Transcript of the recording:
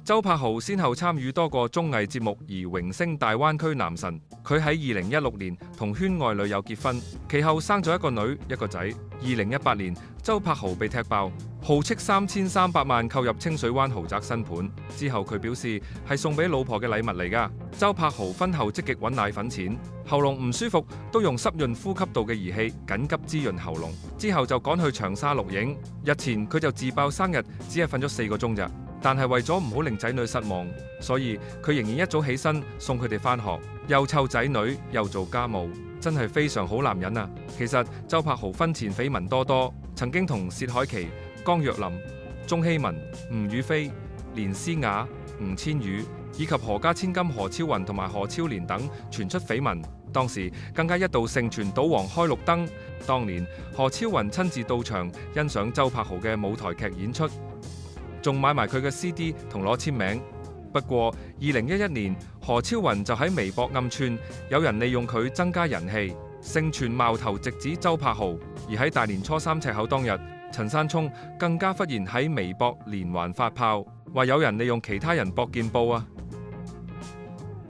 周柏豪先後參與多個綜藝節目而榮升大灣區男神。佢喺2016年同圈外女友結婚，其後生咗一個女一個仔。2018年，周柏豪被踢爆，豪斥3300萬購入清水灣豪宅新盤。之後佢表示係送俾老婆嘅禮物嚟㗎。周柏豪婚後積極揾奶粉錢，喉嚨唔舒服都用濕潤呼吸道嘅儀器緊急滋潤喉嚨。之後就趕去長沙錄影。日前佢就自爆生日只係瞓咗4個鐘咋。但係為咗唔好令仔女失望，所以佢仍然一早起身送佢哋返學，又湊仔女又做家務，真係非常好男人啊！其實周柏豪婚前緋聞多多，曾經同薛凱琪、江若琳、鐘希文、吳雨霏、連詩雅、吳千語以及何家千金何超雲同埋何超蓮等傳出緋聞，當時更加一度盛傳賭王開綠燈。當年何超雲親自到場欣賞周柏豪嘅舞台劇演出，仲買埋佢嘅 CD 同攞簽名。不過2011年，何超雲就喺微博暗串，有人利用佢增加人氣，盛傳矛頭直指周柏豪。而喺大年初三赤口當日，陳山聰更加忽然喺微博連環發炮，話有人利用其他人博見報啊！